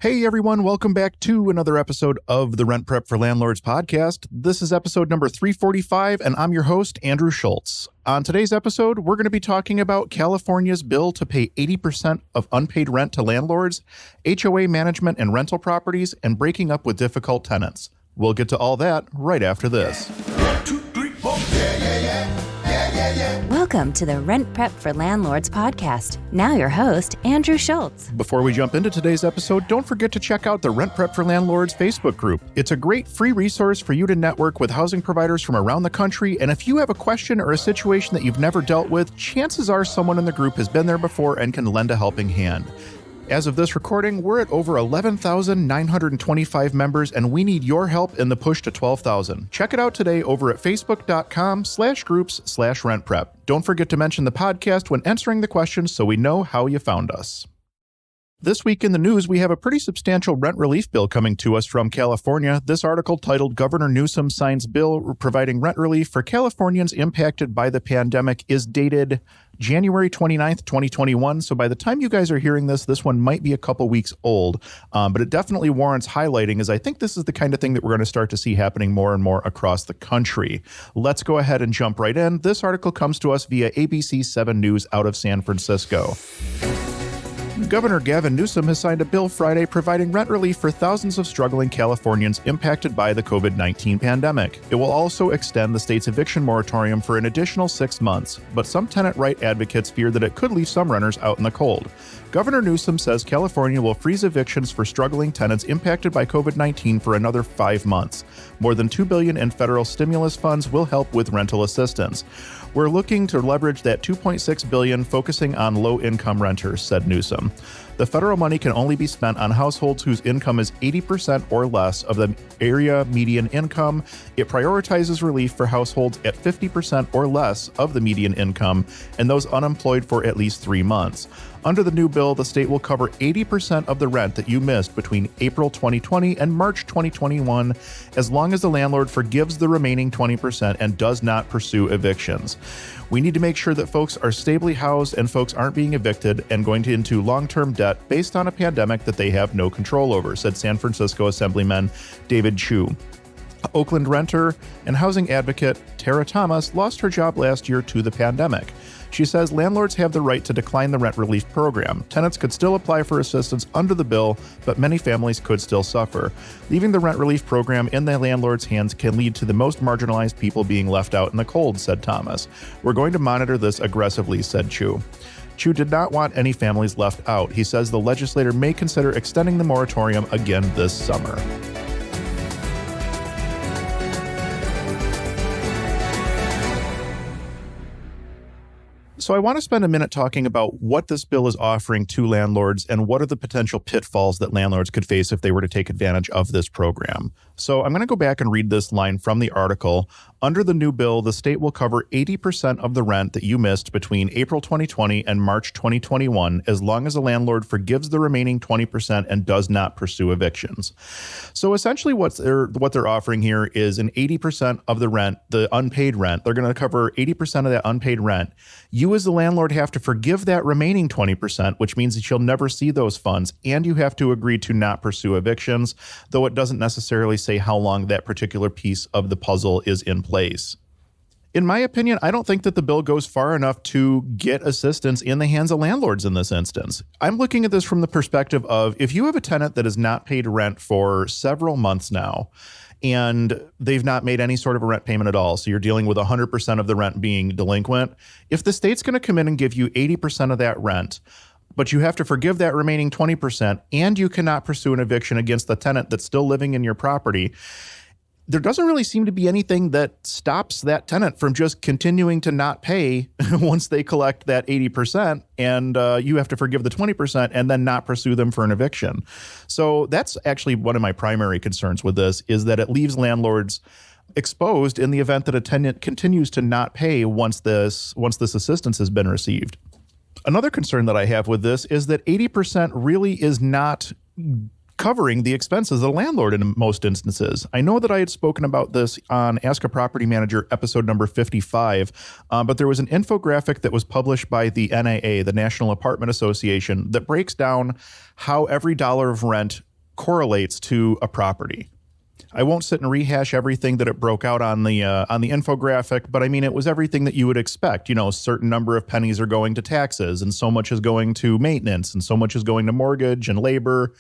Hey everyone, welcome back to another episode of the Rent Prep for Landlords podcast. This is episode number 345, and I'm your host, Andrew Schultz. On today's episode, we're going to be talking about California's bill to pay 80% of unpaid rent to landlords, HOA management and rental properties, and breaking up with difficult tenants. We'll get to all that right after this. 1, 2, 3, 4. Welcome to the Rent Prep for Landlords podcast. Now your host, Andrew Schultz. Before we jump into today's episode, don't forget to check out the Rent Prep for Landlords Facebook group. It's a great free resource for you to network with housing providers from around the country, and if you have a question or a situation that you've never dealt with, chances are someone in the group has been there before and can lend a helping hand. As of this recording, we're at over 11,925 members, and we need your help in the push to 12,000. Check it out today over at facebook.com/groups/rentprep. Don't forget to mention the podcast when answering the questions so we know how you found us. This week in the news, we have a pretty substantial rent relief bill coming to us from California. This article, titled Governor Newsom Signs Bill Providing Rent Relief for Californians Impacted by the Pandemic, is dated January 29th, 2021. So by the time you guys are hearing this, this one might be a couple weeks old, but it definitely warrants highlighting, as I think this is the kind of thing that we're going to start to see happening more and more across the country. Let's go ahead and jump right in. This article comes to us via ABC 7 News out of San Francisco. Governor Gavin Newsom has signed a bill Friday providing rent relief for thousands of struggling Californians impacted by the COVID-19 pandemic. It will also extend the state's eviction moratorium for an additional 6 months, but some tenant right advocates fear that it could leave some renters out in the cold. Governor Newsom says California will freeze evictions for struggling tenants impacted by COVID-19 for another 5 months. More than $2 billion in federal stimulus funds will help with rental assistance. We're looking to leverage that $2.6 billion focusing on low-income renters, said Newsom. The federal money can only be spent on households whose income is 80% or less of the area median income. It prioritizes relief for households at 50% or less of the median income and those unemployed for at least 3 months. Under the new bill, the state will cover 80% of the rent that you missed between April 2020 and March 2021, as long as the landlord forgives the remaining 20% and does not pursue evictions. We need to make sure that folks are stably housed and folks aren't being evicted and going into long-term debt based on a pandemic that they have no control over, said San Francisco Assemblyman David Chu. Oakland renter and housing advocate Tara Thomas lost her job last year to the pandemic. She says landlords have the right to decline the rent relief program. Tenants could still apply for assistance under the bill, but many families could still suffer. Leaving the rent relief program in the landlord's hands can lead to the most marginalized people being left out in the cold, said Thomas. We're going to monitor this aggressively, said Chu. Chu did not want any families left out. He says the legislator may consider extending the moratorium again this summer. So I want to spend a minute talking about what this bill is offering to landlords and what are the potential pitfalls that landlords could face if they were to take advantage of this program. So I'm going to go back and read this line from the article. Under the new bill, the state will cover 80% of the rent that you missed between April 2020 and March 2021, as long as a landlord forgives the remaining 20% and does not pursue evictions. So essentially what they're offering here is an 80% of the rent, the unpaid rent. They're going to cover 80% of that unpaid rent. You as the landlord have to forgive that remaining 20%, which means that you'll never see those funds, and you have to agree to not pursue evictions, though it doesn't necessarily say how long that particular piece of the puzzle is in place. In my opinion, I don't think that the bill goes far enough to get assistance in the hands of landlords in this instance. I'm looking at this from the perspective of if you have a tenant that has not paid rent for several months now, and they've not made any sort of a rent payment at all, so you're dealing with 100% of the rent being delinquent, if the state's going to come in and give you 80% of that rent, but you have to forgive that remaining 20%, and you cannot pursue an eviction against the tenant that's still living in your property, there doesn't really seem to be anything that stops that tenant from just continuing to not pay once they collect that 80%, and you have to forgive the 20% and then not pursue them for an eviction. So that's actually one of my primary concerns with this, is that it leaves landlords exposed in the event that a tenant continues to not pay once this assistance has been received. Another concern that I have with this is that 80% really is not covering the expenses of the landlord in most instances. I know that I had spoken about this on Ask a Property Manager episode number 55, but there was an infographic that was published by the NAA, the National Apartment Association, that breaks down how every dollar of rent correlates to a property. I won't sit and rehash everything that it broke out on the infographic, but I mean, it was everything that you would expect. You know, a certain number of pennies are going to taxes, and so much is going to maintenance, and so much is going to mortgage and labor,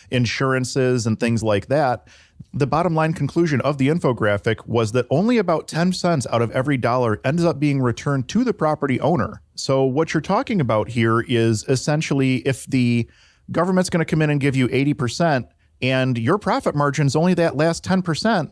insurances, and things like that. The bottom line conclusion of the infographic was that only about 10 cents out of every dollar ends up being returned to the property owner. So what you're talking about here is essentially if the government's going to come in and give you 80%, and your profit margin is only that last 10%,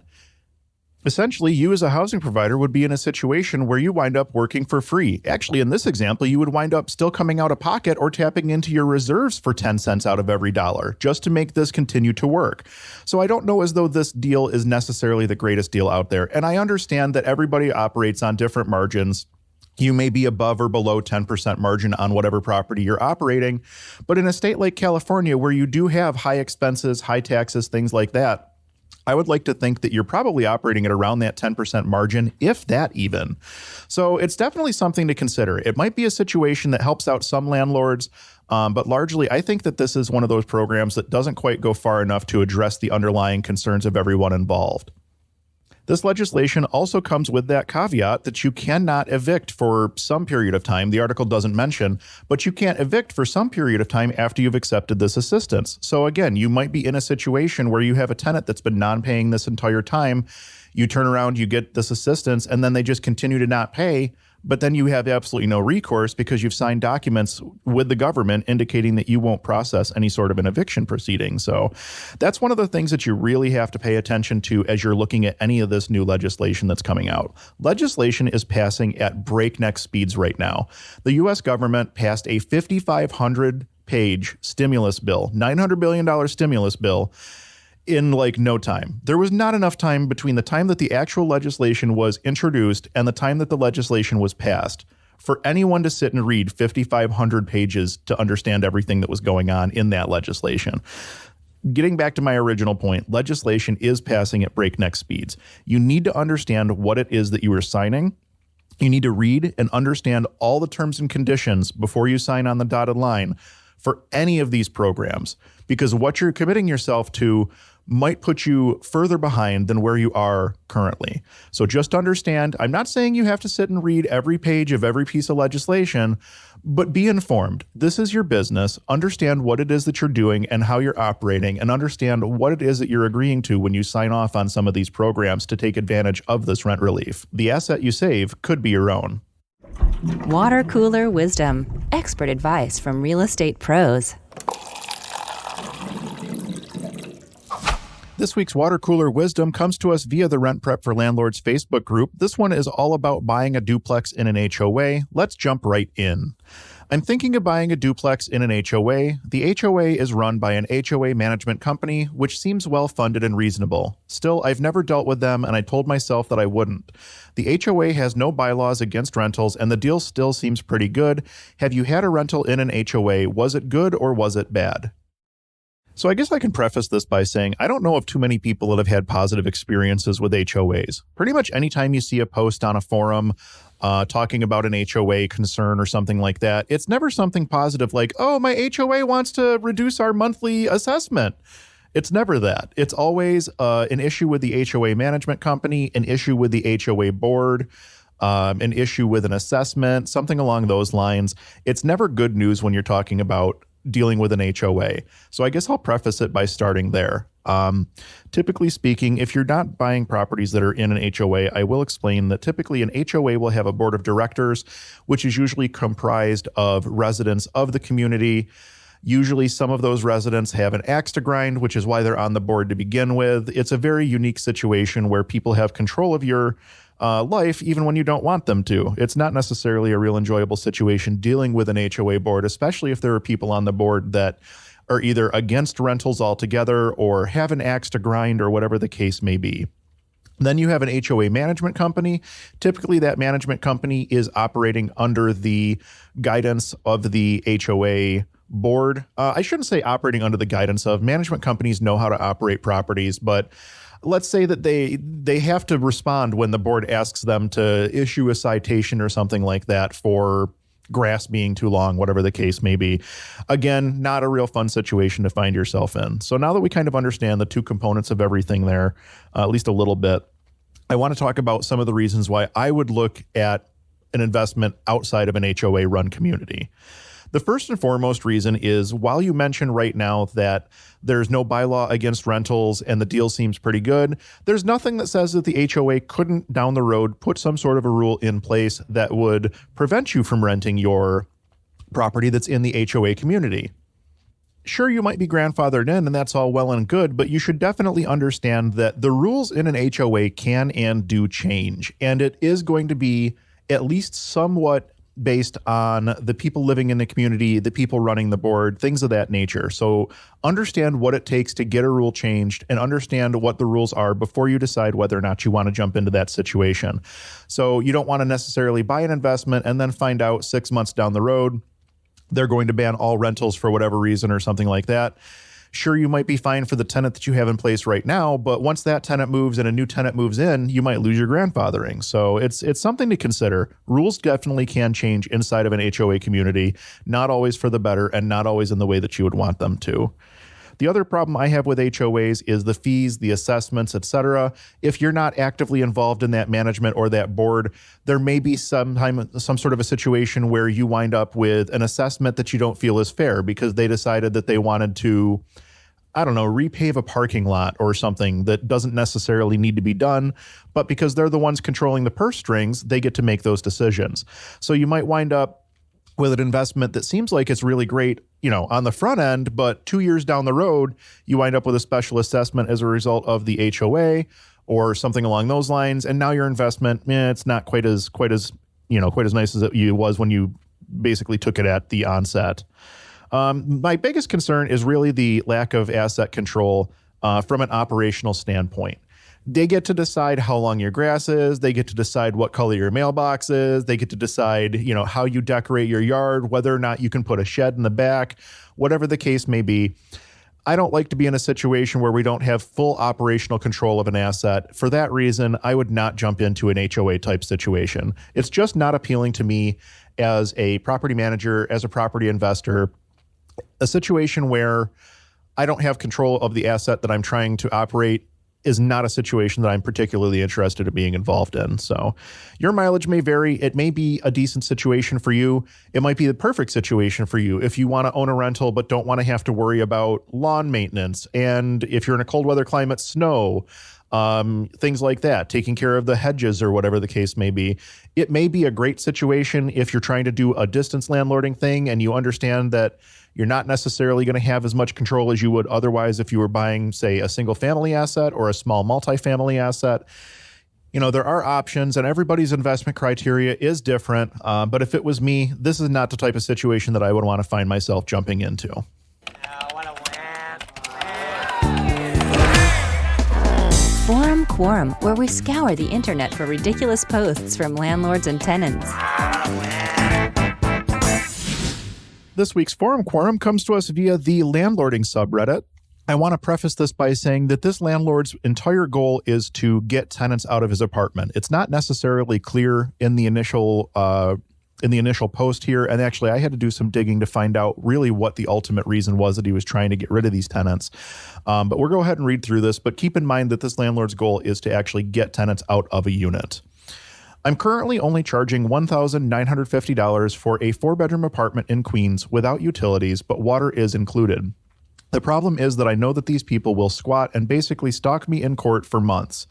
essentially you as a housing provider would be in a situation where you wind up working for free. Actually, in this example, you would wind up still coming out of pocket or tapping into your reserves for 10 cents out of every dollar just to make this continue to work. So I don't know as though this deal is necessarily the greatest deal out there. And I understand that everybody operates on different margins. You may be above or below 10% margin on whatever property you're operating. But in a state like California, where you do have high expenses, high taxes, things like that, I would like to think that you're probably operating at around that 10% margin, if that even. So it's definitely something to consider. It might be a situation that helps out some landlords, but largely I think that this is one of those programs that doesn't quite go far enough to address the underlying concerns of everyone involved. This legislation also comes with that caveat that you cannot evict for some period of time. The article doesn't mention, but you can't evict for some period of time after you've accepted this assistance. So again, you might be in a situation where you have a tenant that's been non-paying this entire time. You turn around, you get this assistance, and then they just continue to not pay. But then you have absolutely no recourse because you've signed documents with the government indicating that you won't process any sort of an eviction proceeding. So that's one of the things that you really have to pay attention to as you're looking at any of this new legislation that's coming out. Legislation is passing at breakneck speeds right now. The U.S. government passed a 5,500-page stimulus bill, $900 billion stimulus bill, in like no time. There was not enough time between the time that the actual legislation was introduced and the time that the legislation was passed for anyone to sit and read 5,500 pages to understand everything that was going on in that legislation. Getting back to my original point, legislation is passing at breakneck speeds. You need to understand what it is that you are signing. You need to read and understand all the terms and conditions before you sign on the dotted line for any of these programs, because what you're committing yourself to might put you further behind than where you are currently. So just understand, I'm not saying you have to sit and read every page of every piece of legislation, but be informed. This is your business. Understand what it is that you're doing and how you're operating, and understand what it is that you're agreeing to when you sign off on some of these programs to take advantage of this rent relief. The asset you save could be your own. Water cooler wisdom. Expert advice from real estate pros. This week's water cooler wisdom comes to us via the Rent Prep for Landlords Facebook group. This one is all about buying a duplex in an HOA. Let's jump right in. I'm thinking of buying a duplex in an HOA. The HOA is run by an HOA management company, which seems well-funded and reasonable. Still, I've never dealt with them, and I told myself that I wouldn't. The HOA has no bylaws against rentals, and the deal still seems pretty good. Have you had a rental in an HOA? Was it good or was it bad? So I guess I can preface this by saying I don't know of too many people that have had positive experiences with HOAs. Pretty much anytime you see a post on a forum talking about an HOA concern or something like that, it's never something positive like, oh, my HOA wants to reduce our monthly assessment. It's never that. It's always an issue with the HOA management company, an issue with the HOA board, an issue with an assessment, something along those lines. It's never good news when you're talking about dealing with an HOA. So I guess I'll preface it by starting there. Typically speaking, if you're not buying properties that are in an HOA, I will explain that typically an HOA will have a board of directors, which is usually comprised of residents of the community. Usually some of those residents have an axe to grind, which is why they're on the board to begin with. It's a very unique situation where people have control of your life even when you don't want them to. It's not necessarily a real enjoyable situation dealing with an HOA board, especially if there are people on the board that are either against rentals altogether or have an axe to grind or whatever the case may be. Then you have an HOA management company. Typically that management company is operating under the guidance of the HOA board. I shouldn't say operating under the guidance of. Management companies know how to operate properties, but let's say that they have to respond when the board asks them to issue a citation or something like that for grass being too long, whatever the case may be. Again, not a real fun situation to find yourself in. So now that we kind of understand the two components of everything there, at least a little bit, I want to talk about some of the reasons why I would look at an investment outside of an HOA run community. The first and foremost reason is, while you mentioned right now that there's no bylaw against rentals and the deal seems pretty good, there's nothing that says that the HOA couldn't down the road put some sort of a rule in place that would prevent you from renting your property that's in the HOA community. Sure, you might be grandfathered in and that's all well and good, but you should definitely understand that the rules in an HOA can and do change, and it is going to be at least somewhat based on the people living in the community, the people running the board, things of that nature. So understand what it takes to get a rule changed and understand what the rules are before you decide whether or not you want to jump into that situation. So you don't want to necessarily buy an investment and then find out 6 months down the road they're going to ban all rentals for whatever reason or something like that. Sure, you might be fine for the tenant that you have in place right now, but once that tenant moves and a new tenant moves in, you might lose your grandfathering. So it's something to consider. Rules definitely can change inside of an HOA community, not always for the better and not always in the way that you would want them to. The other problem I have with HOAs is the fees, the assessments, etc. If you're not actively involved in that management or that board, there may be some sort of a situation where you wind up with an assessment that you don't feel is fair because they decided that they wanted to, repave a parking lot or something that doesn't necessarily need to be done, but because they're the ones controlling the purse strings, they get to make those decisions. So you might wind up with an investment that seems like it's really great, on the front end, but 2 years down the road, you wind up with a special assessment as a result of the HOA or something along those lines. And now your investment, it's not quite as nice as it was when you basically took it at the onset. My biggest concern is really the lack of asset control from an operational standpoint. They get to decide how long your grass is. They get to decide what color your mailbox is. They get to decide, how you decorate your yard, whether or not you can put a shed in the back, whatever the case may be. I don't like to be in a situation where we don't have full operational control of an asset. For that reason, I would not jump into an HOA type situation. It's just not appealing to me as a property manager, as a property investor. A situation where I don't have control of the asset that I'm trying to operate is not a situation that I'm particularly interested in being involved in. So your mileage may vary. It may be a decent situation for you. It might be the perfect situation for you if you want to own a rental but don't want to have to worry about lawn maintenance. And if you're in a cold weather climate, snow, things like that, taking care of the hedges or whatever the case may be. It may be a great situation if you're trying to do a distance landlording thing and you understand that you're not necessarily going to have as much control as you would otherwise if you were buying, say, a single family asset or a small multifamily asset. There are options and everybody's investment criteria is different. But if it was me, this is not the type of situation that I would want to find myself jumping into. Quorum, where we scour the internet for ridiculous posts from landlords and tenants. This week's Quorum comes to us via the landlording subreddit. I want to preface this by saying that this landlord's entire goal is to get tenants out of his apartment. It's not necessarily clear in the initial post here, and actually I had to do some digging to find out really what the ultimate reason was that he was trying to get rid of these tenants. But we'll go ahead and read through this, but keep in mind that this landlord's goal is to actually get tenants out of a unit. I'm currently only charging $1,950 for a 4-bedroom apartment in Queens without utilities, but water is included. The problem is that I know that these people will squat and basically stalk me in court for months.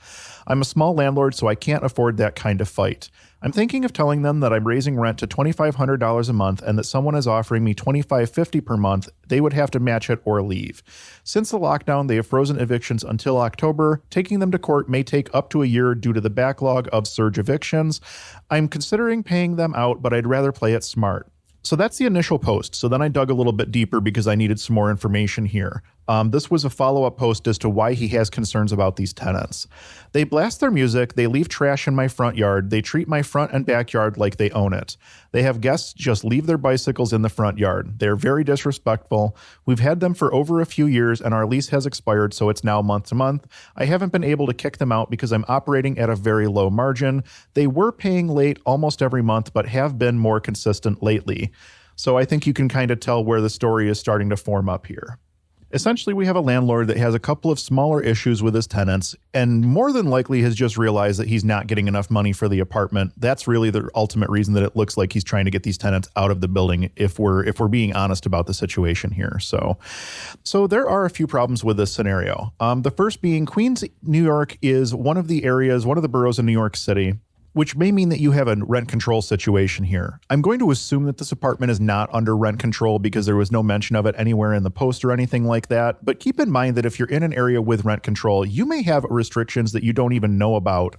I'm a small landlord, so I can't afford that kind of fight. I'm thinking of telling them that I'm raising rent to $2,500 a month and that someone is offering me $2,550 per month. They would have to match it or leave. Since the lockdown, they have frozen evictions until October. Taking them to court may take up to a year due to the backlog of surge evictions. I'm considering paying them out, but I'd rather play it smart. So that's the initial post. So then I dug a little bit deeper because I needed some more information here. This was a follow-up post as to why he has concerns about these tenants. They blast their music, they leave trash in my front yard, they treat my front and backyard like they own it. They have guests just leave their bicycles in the front yard. They're very disrespectful. We've had them for over a few years and our lease has expired, so it's now month to month. I haven't been able to kick them out because I'm operating at a very low margin. They were paying late almost every month, but have been more consistent lately. So I think you can kind of tell where the story is starting to form up here. Essentially, we have a landlord that has a couple of smaller issues with his tenants and more than likely has just realized that he's not getting enough money for the apartment. That's really the ultimate reason that it looks like he's trying to get these tenants out of the building if we're being honest about the situation here. So there are a few problems with this scenario. The first being Queens, New York is one of the boroughs in New York City, which may mean that you have a rent control situation here. I'm going to assume that this apartment is not under rent control because there was no mention of it anywhere in the post or anything like that. But keep in mind that if you're in an area with rent control, you may have restrictions that you don't even know about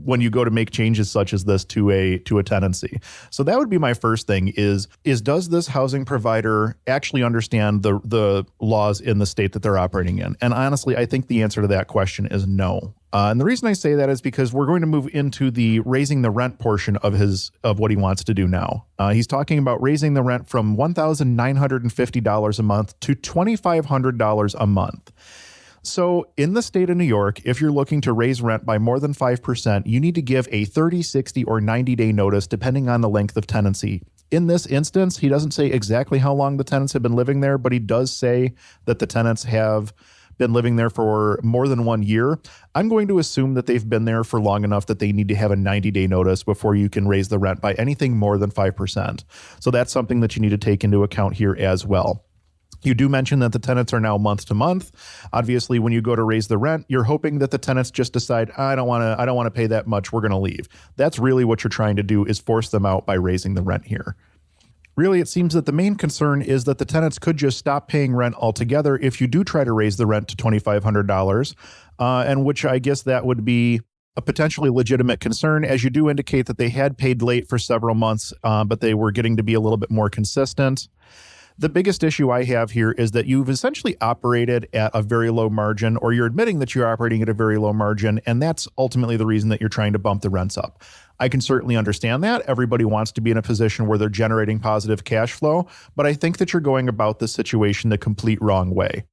when you go to make changes such as this to a tenancy. So that would be my first thing is does this housing provider actually understand the laws in the state that they're operating in? And honestly, I think the answer to that question is no. And the reason I say that is because we're going to move into the raising the rent portion of what he wants to do now. He's talking about raising the rent from $1,950 a month to $2,500 a month. So in the state of New York, if you're looking to raise rent by more than 5%, you need to give a 30, 60, or 90-day notice depending on the length of tenancy. In this instance, he doesn't say exactly how long the tenants have been living there, but he does say that the tenants have been living there for more than 1 year. I'm going to assume that they've been there for long enough that they need to have a 90-day notice before you can raise the rent by anything more than 5%. So that's something that you need to take into account here as well. You do mention that the tenants are now month to month. Obviously, when you go to raise the rent, you're hoping that the tenants just decide, I don't want to pay that much, we're going to leave. That's really what you're trying to do, is force them out by raising the rent here. Really, it seems that the main concern is that the tenants could just stop paying rent altogether if you do try to raise the rent to $2,500, and which I guess that would be a potentially legitimate concern, as you do indicate that they had paid late for several months, but they were getting to be a little bit more consistent. The biggest issue I have here is that you've essentially operated at a very low margin, or you're admitting that you're operating at a very low margin, and that's ultimately the reason that you're trying to bump the rents up. I can certainly understand that. Everybody wants to be in a position where they're generating positive cash flow, but I think that you're going about this situation the complete wrong way.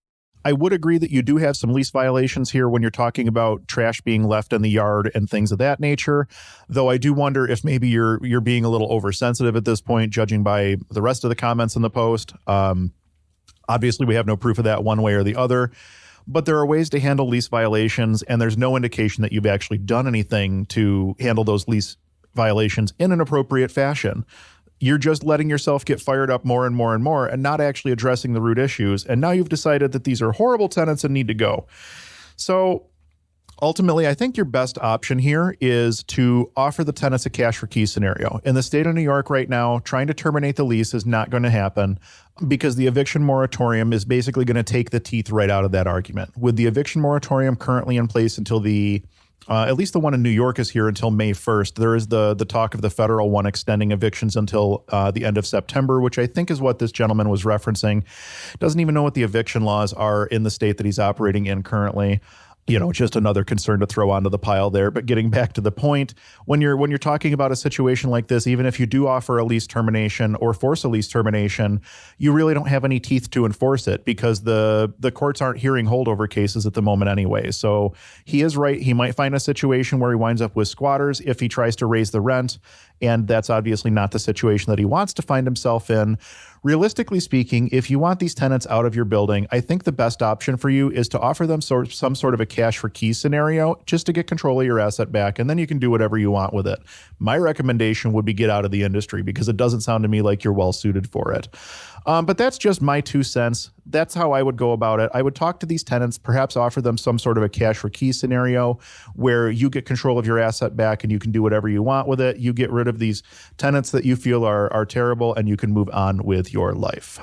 I would agree that you do have some lease violations here when you're talking about trash being left in the yard and things of that nature, though I do wonder if maybe you're being a little oversensitive at this point, judging by the rest of the comments in the post. Obviously, we have no proof of that one way or the other, but there are ways to handle lease violations, and there's no indication that you've actually done anything to handle those lease violations in an appropriate fashion. You're just letting yourself get fired up more and more and more and not actually addressing the root issues. And now you've decided that these are horrible tenants and need to go. So ultimately, I think your best option here is to offer the tenants a cash for keys scenario. In the state of New York right now, trying to terminate the lease is not going to happen because the eviction moratorium is basically going to take the teeth right out of that argument. With the eviction moratorium currently in place until at least the one in New York is here until May 1st. There is the talk of the federal one extending evictions until the end of September, which I think is what this gentleman was referencing. Doesn't even know what the eviction laws are in the state that he's operating in currently. Just another concern to throw onto the pile there. But getting back to the point, when you're talking about a situation like this, even if you do offer a lease termination or force a lease termination, you really don't have any teeth to enforce it because the courts aren't hearing holdover cases at the moment anyway. So he is right. He might find a situation where he winds up with squatters if he tries to raise the rent. And that's obviously not the situation that he wants to find himself in. Realistically speaking, if you want these tenants out of your building, I think the best option for you is to offer them some sort of a cash for keys scenario just to get control of your asset back, and then you can do whatever you want with it. My recommendation would be get out of the industry because it doesn't sound to me like you're well suited for it. But that's just my 2 cents. That's how I would go about it. I would talk to these tenants, perhaps offer them some sort of a cash for keys scenario where you get control of your asset back and you can do whatever you want with it. You get rid of these tenants that you feel are terrible, and you can move on with your life.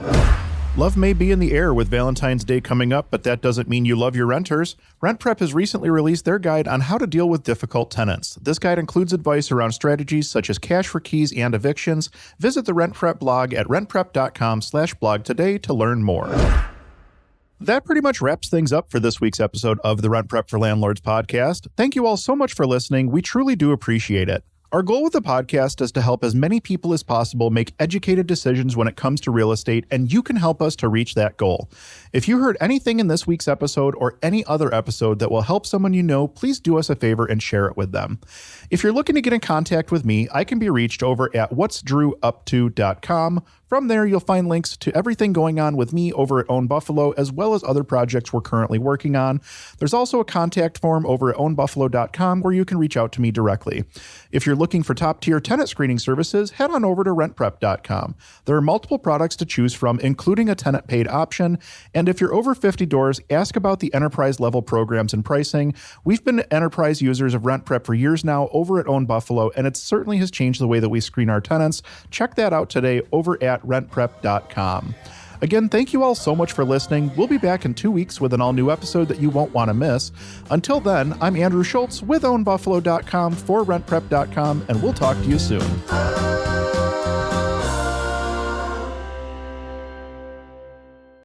Love may be in the air with Valentine's Day coming up, but that doesn't mean you love your renters. Rent Prep has recently released their guide on how to deal with difficult tenants. This guide includes advice around strategies such as cash for keys and evictions. Visit the Rent Prep blog at rentprep.com/blog today to learn more. That pretty much wraps things up for this week's episode of the Rent Prep for Landlords podcast. Thank you all so much for listening. We truly do appreciate it. Our goal with the podcast is to help as many people as possible make educated decisions when it comes to real estate, and you can help us to reach that goal. If you heard anything in this week's episode or any other episode that will help someone you know, please do us a favor and share it with them. If you're looking to get in contact with me, I can be reached over at whatsdrewupto.com. From there, you'll find links to everything going on with me over at Own Buffalo, as well as other projects we're currently working on. There's also a contact form over at ownbuffalo.com where you can reach out to me directly. If you're looking for top-tier tenant screening services, head on over to rentprep.com. There are multiple products to choose from, including a tenant paid option. And if you're over 50 doors, ask about the enterprise level programs and pricing. We've been enterprise users of RentPrep for years now over at Own Buffalo, and it certainly has changed the way that we screen our tenants. Check that out today over at rentprep.com. Again, thank you all so much for listening. We'll be back in 2 weeks with an all-new episode that you won't want to miss. Until then, I'm Andrew Schultz with ownbuffalo.com for rentprep.com, and we'll talk to you soon.